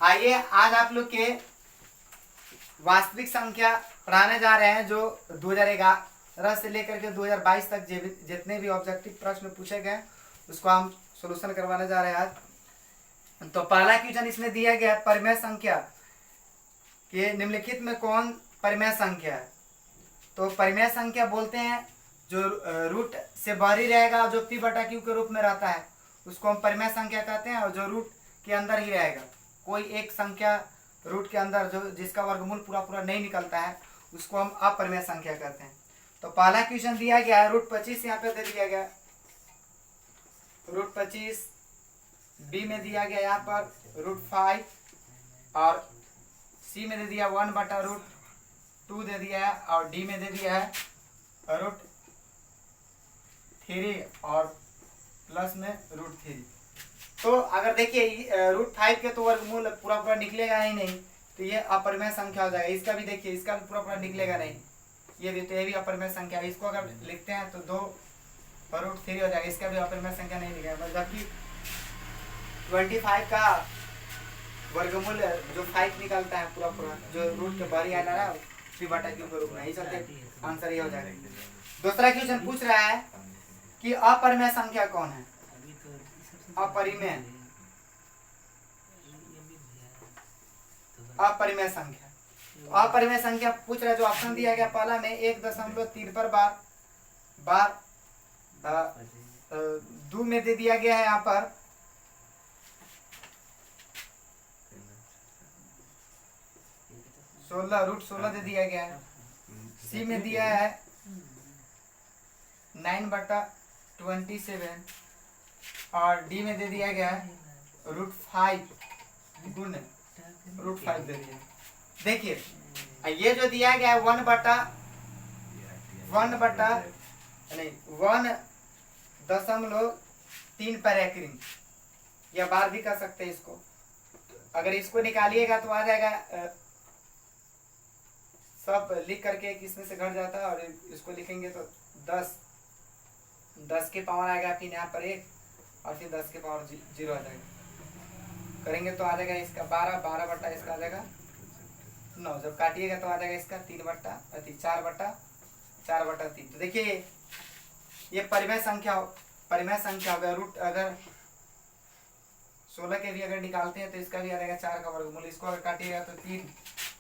आइए आज आप लोग के वास्तविक संख्या पढ़ाने जा रहे हैं जो 2011 से लेकर के 2022 तक जितने भी ऑब्जेक्टिव प्रश्न पूछे गए उसको हम सॉल्यूशन करवाने जा रहे हैं आज। तो पहला क्वेश्चन इसमें दिया गया है, परिमेय संख्या के निम्नलिखित में कौन परिमेय संख्या है। तो परिमेय संख्या बोलते हैं जो रूट से बाहरी रहेगा, जो पी बटा क्यू के रूप में रहता है उसको हम परिमेय संख्या कहते हैं, और जो रूट के अंदर ही रहेगा, कोई एक संख्या रूट के अंदर जो जिसका वर्गमूल पूरा पूरा नहीं निकलता है उसको हम अपरिमेय संख्या कहते हैं। तो पहला क्वेश्चन दिया गया है रूट 25 यहाँ पे दे दिया गया, रूट 25 बी में दिया गया यहाँ पर रूट 5 और सी में दे दिया 1/√2 दे दिया है, और डी में दे दिया है रूट 3 और प्लस में रूट 3। तो अगर देखिए रूट 5 के तो वर्गमूल पूरा पूरा निकलेगा ही नहीं, तो ये अपरिमेय संख्या हो जाएगा। इसका भी देखिए, इसका भी पूरा पूरा निकलेगा नहीं, ये भी, तो ये भी अपरिमेय संख्या है। इसको अगर लिखते हैं तो 2/√3 हो जाएगा, इसका भी अपरिमेय संख्या नहीं निकलेगा। जबकि 25 का वर्गमूल जो 5 निकलता है पूरा पूरा, जो रूट के बाहरी आ रहा है पी बटा क्यू के रूप में, ही चलते आंसर ये हो जाएगा। दूसरा क्वेश्चन पूछ रहा है कि अपरिमेय संख्या कौन है। अपरिमेय अपरिमेय संख्या, तो अपरिमेय संख्या पूछ रहा है। जो ऑप्शन दिया गया पहला में 1.3 पर बार 2 में दे दिया गया है यहाँ पर 16 दे दिया गया है, सी में दिया है 9/27 और डी में दे दिया गया है √5 गुण √5 दे दिया। देखिए ये जो दिया गया है 1/3 पर एकरिंग, या बार भी कर सकते हैं इसको। अगर इसको निकालिएगा तो आ जाएगा, सब लिख करके इसमें से घट जाता है, और इसको लिखेंगे तो 10 के पावर आएगा, फिर यहाँ पर 1 और फिर 10 के पावर 0 आ जाएगा। करेंगे तो आ जाएगा इसका 12 बट्टा इसका आ जाएगा 9। जब काटिएगा तो आ जाएगा इसका 4/3। तो देखिए ये परिमेय संख्या हो गया। रूट अगर 16 के भी अगर निकालते हैं तो इसका भी आ जाएगा 4 का वर्गमूल। इसको अगर काटिएगा तो 3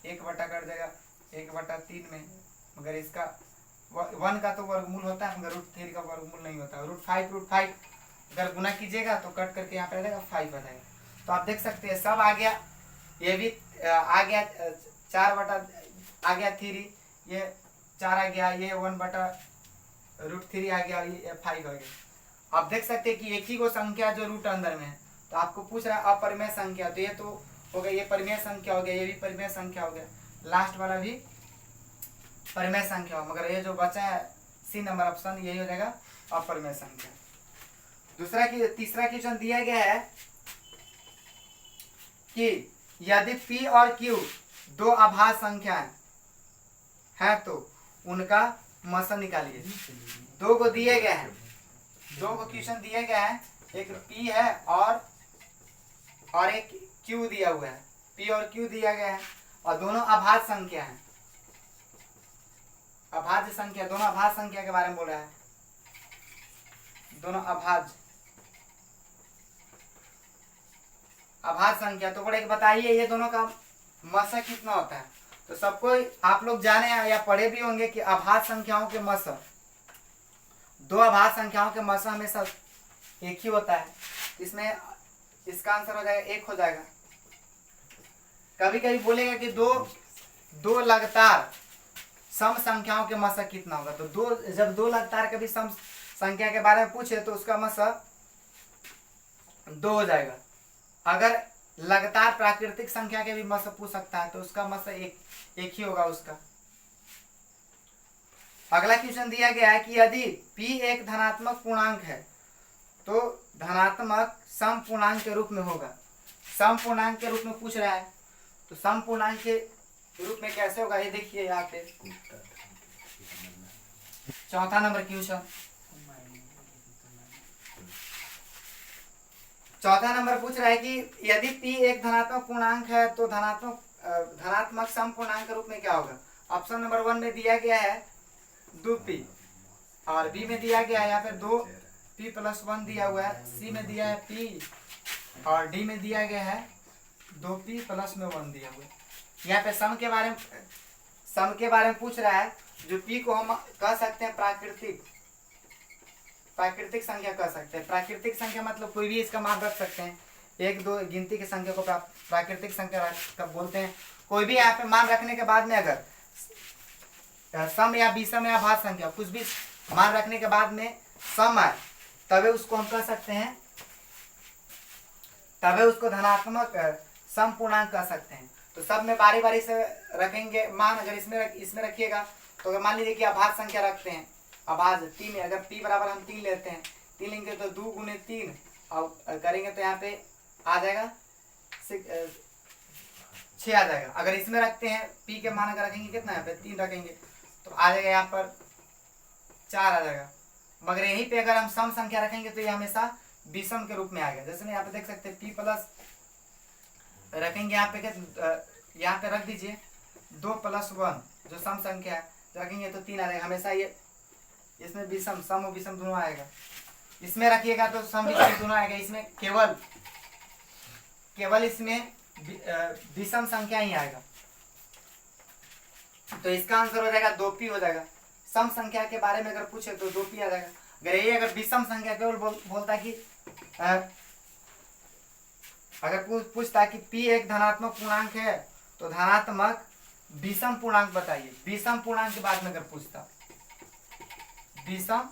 1 बट्टा कट जाएगा 1/3 में, मगर इसका 1 का तो वर्गमूल होता है, मगर √3 का वर्गमूल नहीं होता। √5 अगर गुना कीजिएगा तो कट करके यहाँ पे आ जाएगा 5 आ जाएगा। तो आप देख सकते हैं सब आ गया, ये भी आ गया 4 बटा आ गया 3, ये 4 आ गया, ये 1/√3 आ गया, ये 5 आ गया। आप देख सकते हैं कि एक ही को संख्या जो रूट अंदर में है, तो आपको पूछ रहा है अपरिमेय संख्या, तो ये तो हो गया, ये परिमेय संख्या हो गया, ये भी परिमेय संख्या हो गया, लास्ट वाला भी परिमेय संख्या हो, मगर ये जो बचा है सी नंबर ऑप्शन यही हो जाएगा अपरिमेय संख्या। तीसरा क्वेश्चन दिया गया है कि यदि P और Q दो अभाज्य संख्याएं हैं तो उनका मसा निकालिए। 2 को दिए गए हैं, 2 को क्वेश्चन दिए गए हैं, एक P है और एक Q दिया हुआ है। P और Q दिया गया है और दोनों अभाज्य संख्या हैं। अभाज्य संख्या, दोनों अभाज्य संख्या के बारे में बोल रहा है, दोनों अभाज्य संख्या। तो बोले बताइए ये दोनों का मसा कितना होता है। तो सबको आप लोग जाने या पढ़े भी होंगे कि अभाज्य संख्याओं के मसा, 2 अभाज्य संख्याओं के मसा हमेशा एक ही होता है। इसमें इसका आंसर हो जाएगा 1 हो जाएगा। कभी कभी बोलेगा कि दो लगातार सम संख्याओं के मसा कितना होगा। तो जब 2 लगातार कभी सम संख्या के बारे में पूछे तो उसका मसा 2 हो जाएगा। अगर लगातार प्राकृतिक संख्या के भी मसा पूछ सकता है तो उसका मसा एक ही होगा उसका। अगला क्वेश्चन दिया गया है कि यदि P एक धनात्मक पूर्णांक है तो धनात्मक सम पूर्णांक के रूप में होगा। सम पूर्णांक के रूप में पूछ रहा है, तो सम पूर्णांक के रूप में कैसे होगा ये देखिए यहाँ पे। चौथा नंबर क्वेश्चन, चौथा नंबर पूछ रहा है कि यदि p एक धनात्मक पूर्णांक है तो धनात्मक सम पूर्णांक के रूप में क्या होगा। ऑप्शन नंबर 1 में दिया गया है 2p, और बी में दिया गया है यहाँ पे 2p+1 दिया हुआ है, सी में दिया है p, और डी में दिया गया है 2p+1 दिया हुआ है। यहाँ पे सम के बारे में पूछ रहा है। जो p को हम कह सकते हैं प्राकृतिक संख्या कह सकते हैं। प्राकृतिक संख्या मतलब कोई भी इसका मान रख सकते हैं, एक दो गिनती की संख्या को प्राकृतिक संख्या कब बोलते हैं। कोई भी यहाँ पे मान रखने के बाद में अगर सम या विषम या भाज्य संख्या कुछ भी मान रखने के बाद में सम आए तभी उसको हम कह सकते हैं, तभी उसको धनात्मक सम पूर्णांक कह सकते हैं। तो सब में बारी बारी से रखेंगे मान। अगर इसमें रखिएगा तो अगर मान लीजिए कि अभाज्य संख्या रखते हैं, अभाज्य 3 अगर p बराबर हम 3 लेते हैं, 3 लेंगे तो 2 गुने 3 और करेंगे तो यहाँ पे आ जाएगा 6 आ जाएगा। अगर इसमें रखते हैं p के मान अगर रखेंगे कितना यहाँ पे 3 रखेंगे तो आ जाएगा यहाँ पर 4 आ जाएगा। मगर यहीं पे अगर हम सम संख्या रखेंगे तो ये हमेशा विषम के रूप में आएगा। जैसे यहाँ पे देख सकते हैं p प्लस रखेंगे यहाँ पे रख दीजिए 2+1 जो सम संख्या है रखेंगे तो 3 आ जाएगा। हमेशा ये इसमें विषम सम और विषम दोनों आएगा। इसमें रखिएगा तो सम विषम दोनों आएगा। इसमें केवल इसमें विषम संख्या ही आएगा। तो इसका आंसर हो जाएगा 2p हो जाएगा। सम संख्या के बारे में अगर पूछे तो 2p आ जाएगा। अगर विषम संख्या केवल बोलता कि अगर पूछता कि p एक धनात्मक पूर्णांक है तो धनात्मक विषम पूर्णांक बताइए। विषम पूर्णांक के बाद में अगर पूछता विषम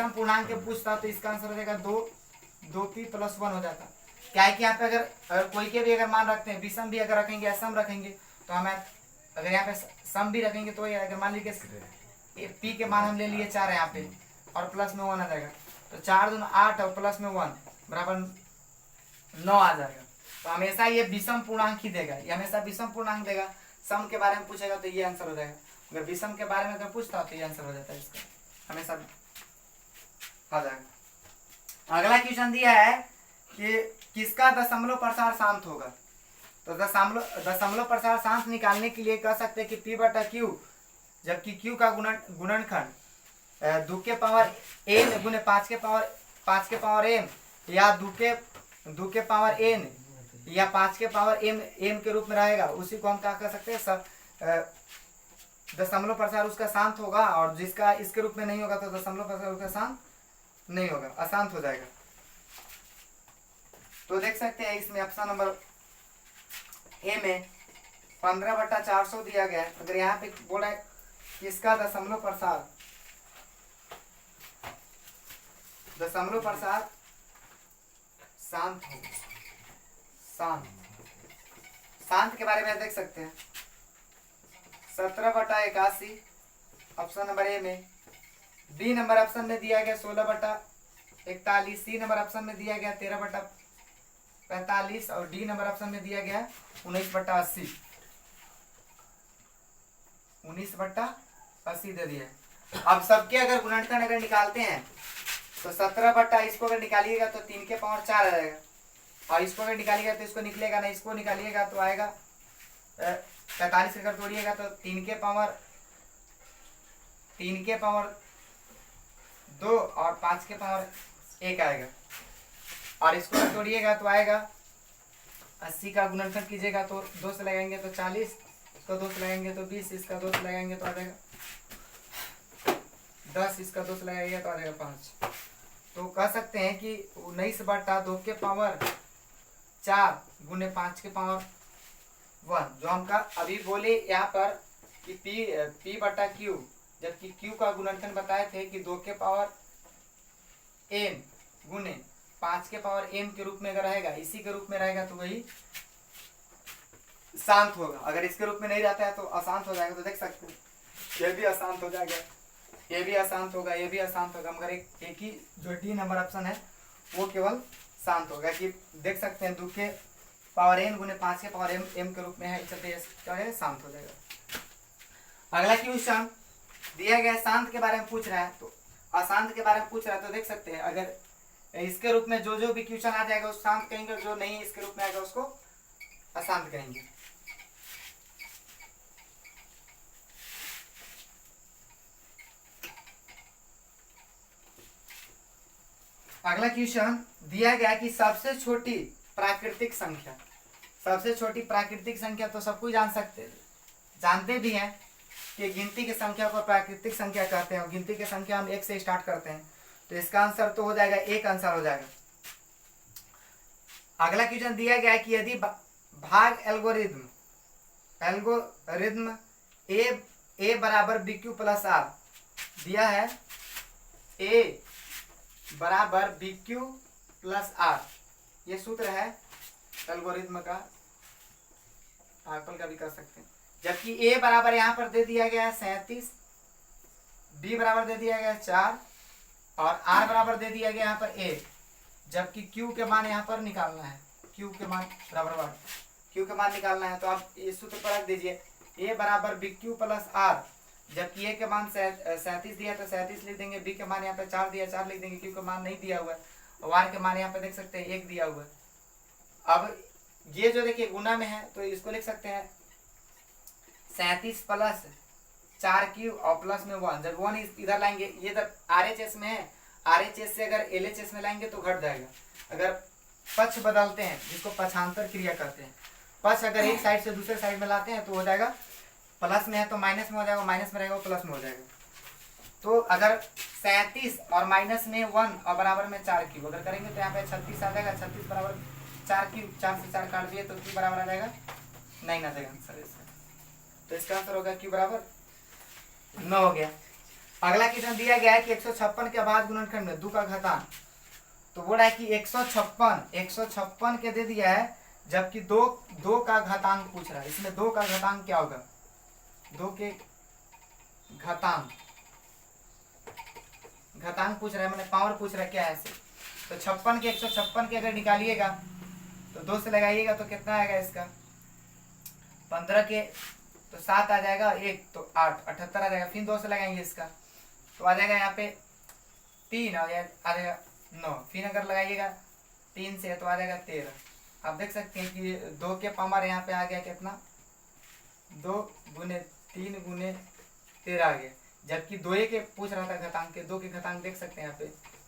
पूर्णांक के पूछता तो इसका आंसर हो जाएगा 2p+1 हो जाता। क्या है कि यहाँ पे अगर कोई के भी अगर मान रखते हैं, विषम भी अगर रखेंगे या सम रखेंगे तो हमें अगर यहाँ पे सम भी रखेंगे तो अगर मान लीजिए p के मान हम ले लिए 4 है यहाँ पे और प्लस में 1 आ जाएगा तो 4 दूनी 8 और प्लस में 1 बराबर 9 आ जाएगा। तो हमेशा ये विषम पूर्णांक ही देगा, ये हमेशा विषम पूर्णांक देगा। सम के बारे में पूछेगा तो ये आंसर हो जाएगा। अगर विषम के बारे में अगर पूछता तो ये आंसर हो जाता है, इसका हमेशा आ जाएगा। अगला क्वेश्चन दिया है कि किसका दशमलव प्रसार शांत होगा। तो दशमलव प्रसार शांत निकालने के लिए कह सकते हैं कि p/q, जबकि q का गुणनखंड 2 के पावर n गुने 5 के पावर m या 2 के पावर n या 5 के पावर m के रूप में रहेगा। उसी को हम क्या कर सकते हैं, दशमलव प्रसार उसका शांत होगा। और जिसका इसके रूप में नहीं होगा तो दशमलव प्रसार उसका शांत नहीं होगा, अशांत हो जाएगा। तो देख सकते हैं इसमें ऑप्शन नंबर ए में 15/400 दिया गया है। अगर यहाँ पे बोला है किसका दशमलव प्रसार शांत हो, शांत के बारे में देख सकते हैं 17/81 ऑप्शन नंबर ए में। बी नंबर ऑप्शन में दिया गया 16/41, सी नंबर ऑप्शन में दिया गया 13/45 और डी नंबर ऑप्शन में दिया गया 19/80। 19/80 दे दिया। अब सबके अगर गुणनखंड अगर निकालते हैं तो 17 इसको अगर निकालिएगा तो 3 के पावर 4 आ जाएगा, और इसको अगर निकालिएगा तो इसको निकलेगा ना, इसको निकालिएगा तो आएगा 45 अगर तोड़िएगा तो 3 के पावर 2 और 5 के पावर 1 आएगा। और इसको तोड़िएगा तो आएगा 80 का गुणनखंड कीजिएगा तो 2 से लगाएंगे तो 40, इसका 2 से लगाएंगे तो 20, इसका 2 से लगाएंगे तो आ जाएगा 10, इसका 2 से लगाएंगे तो आ जाएगा 5। तो कह सकते हैं कि 19/2 के पावर 4 गुने 5 के पावर 1, जो हमका अभी बोले यहाँ पर कि p/q, जबकि q का गुणनखंड बताए थे कि 2 के पावर n गुने 5 के पावर m के रूप में अगर रहेगा, इसी के रूप में रहेगा तो वही शांत होगा। अगर इसके रूप में नहीं रहता है तो अशांत हो जाएगा। तो देख सकते हैं ये भी अशांत हो जाएगा, ये भी अशांत होगा, ये भी अशांत होगा, मगर एक ही जो डी नंबर ऑप्शन है वो केवल शांत होगा। कि देख सकते हैं 2 के पावर n गुने 5 के पावर m के रूप में है, चलते क्या है, शांत हो जाएगा। अगला क्वेश्चन दिया गया शांत के बारे में पूछ रहा है, तो अशांत के बारे में पूछ रहा है। तो देख सकते हैं अगर इसके रूप में जो जो भी क्वेश्चन आ जाएगा उसको शांत कहेंगे, जो नहीं इसके रूप में आएगा उसको अशांत कहेंगे। अगला क्वेश्चन दिया गया कि सबसे छोटी प्राकृतिक संख्या, सबसे छोटी प्राकृतिक संख्या तो सब कोई जानते भी हैं कि गिनती की संख्या को प्राकृतिक संख्या कहते हैं, और गिनती की संख्या हम 1 से स्टार्ट करते हैं, तो इसका आंसर तो हो जाएगा 1 आंसर हो जाएगा। अगला क्वेश्चन दिया गया है कि यदि भाग एल्गोरिथम ए बराबर बी क्यू प्लस आर दिया है, ए बराबर बी क्यू प्लस आर, ये सूत्र है एल्गोरिथम का, आर्कल का भी कर सकते हैं। जबकि ए बराबर यहाँ पर दे दिया गया है 37, बी बराबर दे दिया गया है 4 और आर बराबर दे दिया गया यहाँ पर ए, जबकि क्यू के मान यहाँ पर निकालना है, क्यू के मान बराबर क्यू के मान निकालना है। तो आप इस सूत्र पर रख दीजिए ए बराबर बी क्यू प्लस आर, जबकि ए के मान 37 दिया तो 37 लिख देंगे, बी के मान यहाँ पे 4 दिया 4 लिख देंगे, क्यू के मान नहीं दिया हुआ है, और आर के मान यहाँ पे देख सकते हैं 1 दिया हुआ है। अब ये जो देखिए गुना में है तो इसको लिख सकते हैं 37 प्लस 4 क्यू और प्लस में 1, जब 1 इधर लाएंगे, ये इधर RHS में है, RHS से अगर LHS में लाएंगे तो घट जाएगा। अगर पक्ष बदलते हैं जिसको पक्षांतर क्रिया कहते हैं, पक्ष अगर एक साइड से दूसरे साइड में लाते हैं तो हो जाएगा, प्लस में है तो माइनस में हो जाएगा, माइनस में रहेगा प्लस में हो जाएगा। तो अगर 37 और माइनस में 1 और बराबर में 4 क्यू अगर करेंगे तो यहाँ पे 36 आ जाएगा, 36 बराबर 4 क्यू, 4 से 4 काट दिए तो क्यू बराबर आ जाएगा 9 आ जाएगा आंसर इसका। तो इसका आंसर होगा क्यू बराबर 9 हो गया। अगला क्वेश्चन दिया गया है कि 156 के बाद गुणनखंड में 2 का घातांक, तो बोला है कि 156 के दे दिया है, जबकि 2 का घातांक पूछ रहा है। इसमें 2 का घातांक क्या होगा, 2 के घातांक पूछ रहा है, मैंने पावर पूछ रहा है क्या है ऐसे। तो 56 के 156 के अगर निकालिएगा तो 2 से लगाइएगा तो कितना आएगा इसका, 15 के तो 7 आ जाएगा, 1 तो 8 78 आ जाएगा, फिर 2 से लगाएंगे इसका तो आ जाएगा यहाँ पे 3 आ जाएगा 9, फिर अगर लगाइएगा 3 से तो आ जाएगा 13। आप देख सकते हैं कि 2 के पावर यहाँ पे आ गया कितना, 2 गुने 3 गुने 13 आ गया, जबकि 2 के पूछ रहा था घातांक के, 2 के घातांक देख सकते हैं यहाँ पे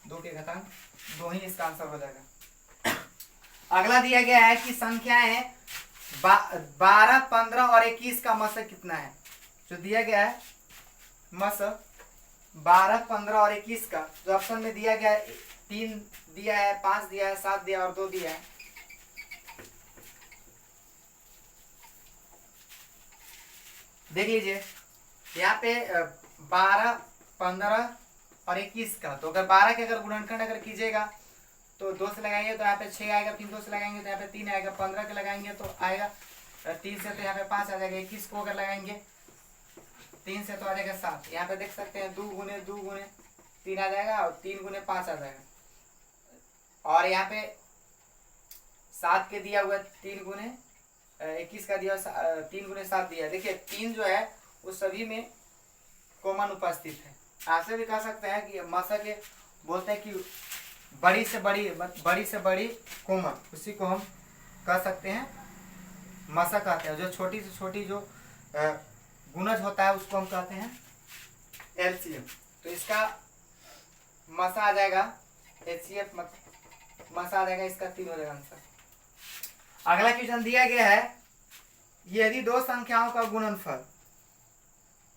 2 के घातांक 2 ही इसका आंसर हो जाएगा। अगला दिया गया है कि संख्याएं है 12, 15 और 21 का मस कितना है। जो दिया गया है मस 12, 15 और 21 का, जो ऑप्शन में दिया गया है 3 दिया है, 5 दिया है, 7 दिया और 2 दिया है। देख लीजिए यहाँ पे 12, 15 और 21 का, तो अगर 12 के अगर गुणनखंड अगर कीजिएगा तो 2 से लगाएंगे तो यहाँ पे 6 आएगा, फिर 2 से लगाएंगे तो यहाँ पे 3 आएगा, 15 के लगाएंगे तो आएगा 3 से तो यहाँ पे 5 आ जाएगा, 21 को अगर लगाएंगे 3 से तो आ जाएगा 7। यहाँ पे देख सकते हैं 2 गुने 3 आ जाएगा और 3 गुने 5 आ जाएगा, और यहाँ पे 7 के दिया हुआ 3 गुने 21 का दिया 3 गुने 7 दिया। देखिए 3 जो है वो सभी में कॉमन उपस्थित है। ऐसे भी कह सकते हैं कि मसा के बोलते हैं कि बड़ी से बड़ी कॉमन, उसी को हम कह सकते हैं मसा कहते हैं। जो छोटी से छोटी जो गुणज होता है उसको हम कहते हैं एलसीएम। तो इसका मसा आ जाएगा एचसीएफ, मसा आ जाएगा इसका 3 हो जाएगा आंसर। अगला क्वेश्चन दिया गया है, यदि 2 संख्याओं का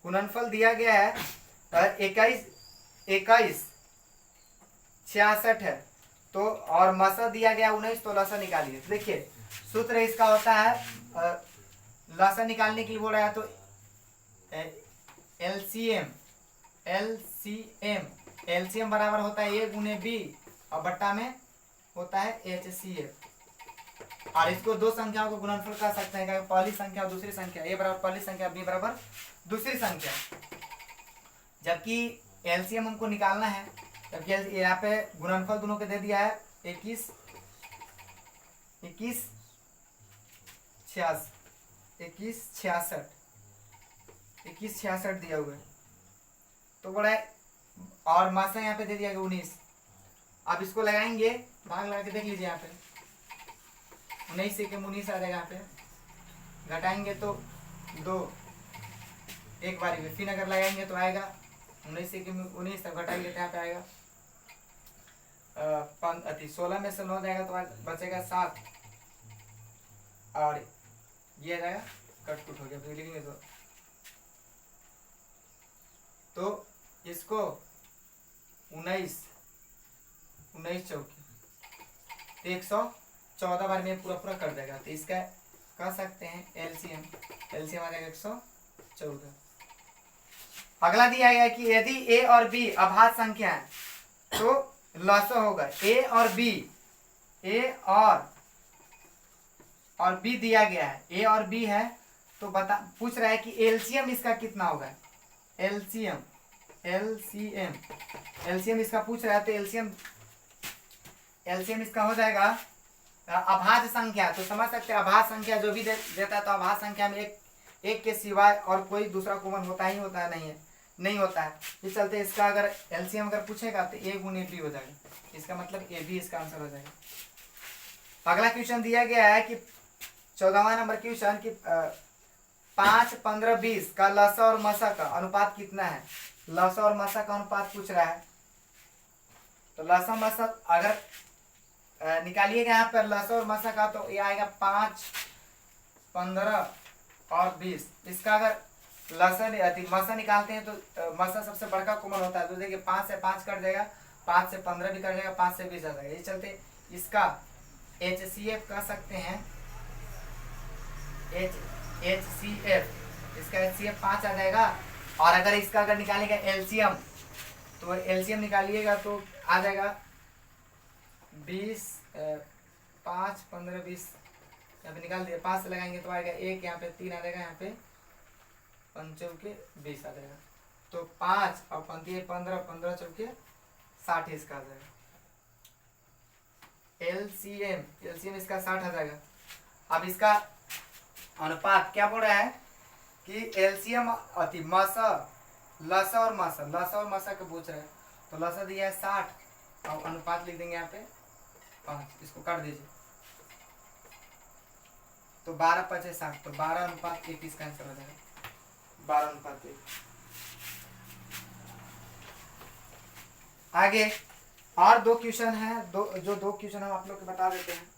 गुणनफल दिया गया है 21 66 है, तो और मसा दिया गया 19, तो लसा निकालिए। देखिए सूत्र इसका होता है, लसा निकालने के लिए बोल रहा है तो एलसीएम बराबर होता है ए गुने बी और बट्टा में होता है एचसीएफ। और इसको 2 संख्याओं को गुणनफल कर सकते हैं, पहली संख्या और दूसरी संख्या, ए बराबर पहली संख्या, बी बराबर दूसरी संख्या। जबकि एलसीएम हमको निकालना है, जबकि यहाँ पे गुणनफल दोनों के दे दिया है 21 66 दिया हुआ है, तो बड़ा है, और मासा यहाँ पे दे दिया गया 19, अब इसको लगाएंगे, भाग लगा के देख लीजिए यहाँ पे 19 से 19 आ जाएगा। यहाँ पे घटाएंगे तो 2 एक बारी में, फिर अगर लगाएंगे तो आएगा 19 से 19, तब घटाएंगे तो यहाँ पे आएगा 16 में से 9 जाएगा तो बचेगा 7 और ये जाएगा कटकुट हो गया तो लिखेंगे तो इसको 19 चौकी 114 बार में पूरा पूरा कर देगा। तो इसका कह सकते हैं एलसीएम आ जाएगा 114। अगला दिया गया कि यदि ए और बी अभाज्य संख्या है तो लसो होगा। ए और बी दिया गया है, ए और बी है तो पूछ रहा है कि एलसीएम इसका कितना होगा। एलसीएम इसका पूछ रहा है तो एलसीएम इसका हो जाएगा अभाज्य संख्या। तो समझ सकते हैं अभाज्य संख्या जो भी देता है तो अभाज्य संख्या में एक के सिवाय और कोई दूसरा कॉमन होता ही होता है, नहीं होता है। इस चलते इसका अगर एलसीएम अगर पूछेगा तो ए गुने बी हो जाएगा, इसका मतलब ए बी इसका आंसर हो जाएगा। अगला क्वेश्चन दिया गया है कि 14वां नंबर क्वेश्चन कि 5, 15, 20 का लसा और मसा का अनुपात कितना है। लसा और मसा का अनुपात पूछ रहा है तो लसा मसा अगर निकालिएगा यहाँ पर लसा और मसा का तो ये आएगा 5, 15 और 20। इसका अगर मसा निकालते हैं तो मसा सबसे बड़का कॉमन होता है तो देखिए 5 से 5 कट जाएगा, 5 से 15 भी कट जाएगा, 5 से 20 आ जाएगा। इस चलते इसका HCF कह सकते हैं, HCF इसका HCF 5 आ जाएगा। और अगर इसका अगर निकालेगा एलसीएम तो एलसीएम निकालिएगा तो आ जाएगा 20, 5, 15, 20 यहाँ पे निकाल दिया। 5 से लगाएंगे तो आएगा 1, यहाँ पे 3 आ जाएगा, यहाँ पे 5 चौके 20 आ जाएगा। तो 5 और 15, 15 चौके 60 इसका आ जाएगा। एलसीएम इसका 60 आ जाएगा। अब इसका अनुपात क्या बोल रहा है कि एलसीएम मसा लसा और मसा का पूछ रहा है तो लसा दिया है 60 और अनुपात लिख देंगे यहाँ पे 5, इसको काट दीजिए तो 12, 5, 60 तो 12 अनुपात 1 इसका आंसर हो जाएगा, 12 अनुपात 1। आगे और 2 क्वेश्चन है, जो 2 क्वेश्चन हम आप लोग को बता देते हैं।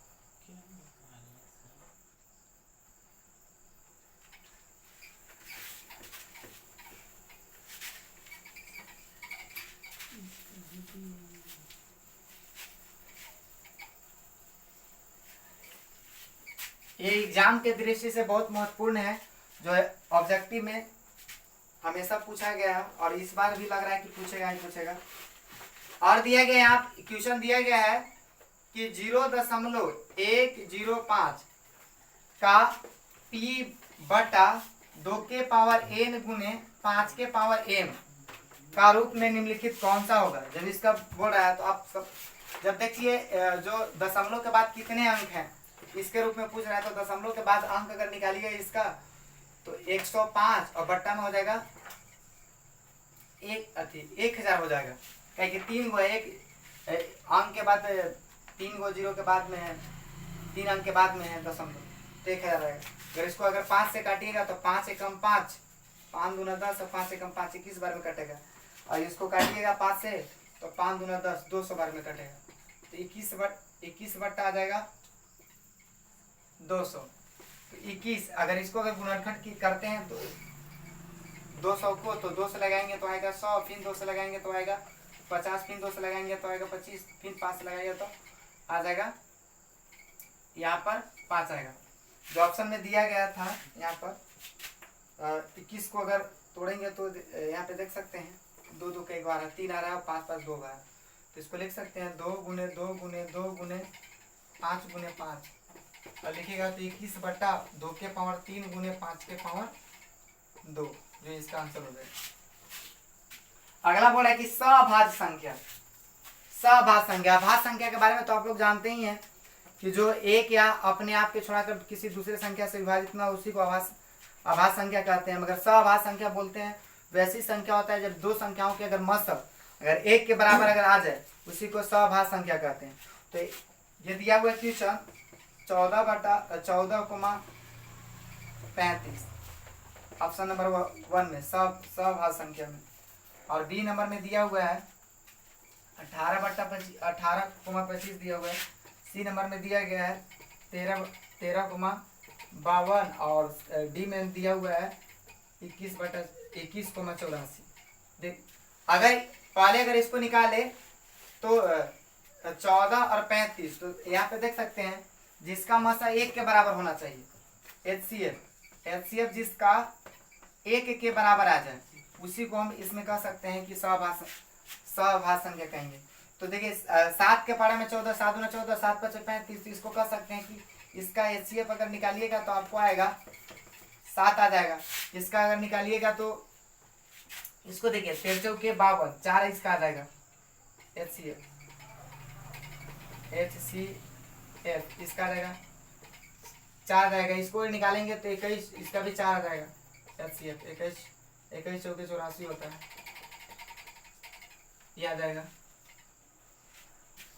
ये एग्जाम के दृष्टि से बहुत महत्वपूर्ण है, जो है ऑब्जेक्टिव में हमेशा पूछा गया और इस बार भी लग रहा है कि पूछेगा ही पूछेगा। और दिया गया यहाँ क्वेश्चन दिया गया है कि 0.105 का p बटा 2 के पावर n गुने 5 के पावर m का रूप में निम्नलिखित कौन सा होगा। जब इसका बोल रहा है तो आप सब जब देखिए जो दशमलव के बाद कितने अंक हैं इसके रूप में पूछ रहा है तो दशमलव के बाद अंक अगर निकालिएगा इसका तो 105 और बट्टा में हो जाएगा 1000 हो जाएगा। क्या कि 3 गो एक अंक के बाद 3 गो 0 के बाद में है, 3 अंक के बाद में है दशमलव तो 1000 रहेगा। अगर इसको अगर 5 से काटिएगा तो 5 एकम 5, 5 दूना 10 और 5 एकम 5 21 बार में कटेगा। और इसको काटिएगा 5 से तो 5 दूना 10 200 बार में कटेगा तो 21 बट्टा आ जाएगा 200। तो 21 अगर इसको अगर गुणनखंड की करते हैं तो 200 को तो 2 से लगाएंगे तो आएगा 100, फिर 2 से लगाएंगे तो आएगा 50, फिर 2 से लगाएंगे तो आएगा 25, फिर 5 से लगाएंगे तो आ जाएगा यहाँ पर 5 आएगा। जो ऑप्शन में दिया गया था यहाँ पर 21 को अगर तोड़ेंगे तो यहाँ पे देख सकते हैं 2 2 के 1 बार 3 आ रहा है, 5 5 2 बार तो इसको लिख सकते हैं 2 गुने 2 गुने 2 गुने 5 गुने 5 और लिखिएगा तो 21 बट्टा 2 के पावर 3 गुने 5 के पावर 2 जो इसका आंसर हो जाएगा। अगला बोला है कि सभाज्य संख्या। अभाज्य संख्या के बारे में तो आप लोग जानते ही हैं कि जो एक या अपने आप के छोड़ाकर किसी दूसरे संख्या से विभाजित ना उसी को अभाज्य संख्या कहते हैं। मगर सभाज्य संख्या बोलते हैं वैसी संख्या होता है जब 2 संख्याओं के अगर मस अगर 1 के बराबर अगर आ जाए उसी को सभाज्य संख्या कहते हैं। तो ये दिया हुआ क्वेश्चन 14/14,35 ऑप्शन नंबर 1 में सभाज्य संख्या में। और बी नंबर में दिया हुआ है 18/25 दिया हुआ है। सी नंबर में दिया गया है 13,52 और डी में दिया हुआ है 21/84। देख अगर पहले अगर इसको निकाले तो 14 और 35, तो यहाँ पे देख सकते हैं जिसका मसा 1 के बराबर होना चाहिए, HCF जिसका 1 के बराबर आ जाए उसी को हम इसमें कह सकते हैं कि सभाज्य संख्या कहेंगे। तो देखिए 7 के पारा में 14, 7 गुना 14, 7 5 35, तो इसको कह सकते हैं कि इसका HCF अगर निकालिएगा तो आपको आएगा 7 आ जाएगा। इसका अगर निकालिएगा तो इसको देखिए 13 चौके 52, 4 इसका आ जाएगा HCF इसका आ जाएगा 4 जाएगा। इसको निकालेंगे तो 21, इसका भी 4 आ जाएगा HCF। 21 चौके 84 होता है, ये आ जाएगा।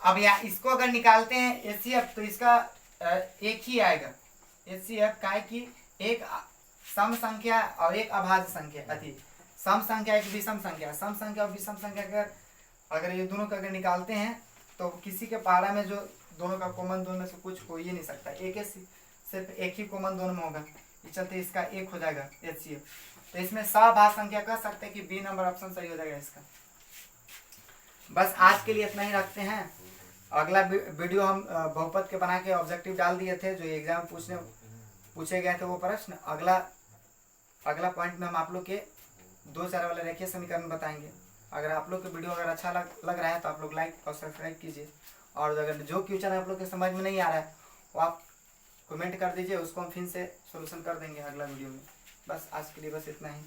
अब यहाँ इसको अगर निकालते हैं HCF तो इसका एक ही आएगा HCF का है कि एक सम संख्या और एक अभाज्य संख्या, सम संख्या एक विषम संख्या, सम संख्या और विषम संख्या अगर ये दोनों का अगर निकालते हैं तो किसी के पारा में जो दोनों का कॉमन दोनों में से कुछ हो ही नहीं सकता, सिर्फ एक ही कॉमन दोनों में होगा, इस चलते इसका 1 हो जाएगा HCF। तो इसमें सभाज्य संख्या कह सकते हैं कि बी नंबर ऑप्शन सही हो जाएगा इसका। बस आज के लिए इतना ही रखते हैं। अगला वीडियो हम बहुपद के बना के ऑब्जेक्टिव डाल दिए थे जो एग्जाम पूछे गए थे वो प्रश्न। अगला पॉइंट में हम आप लोग के 2 4 वाले रेखीय समीकरण बताएंगे। अगर आप लोग के वीडियो अगर अच्छा लग रहा है तो आप लोग लाइक और सब्सक्राइब कीजिए, और अगर जो क्वेश्चन आप लोग के समझ में नहीं आ रहा है वो आप कमेंट कर दीजिए, उसको हम फिर से सोल्यूशन कर देंगे अगला वीडियो में। बस आज के लिए बस इतना ही।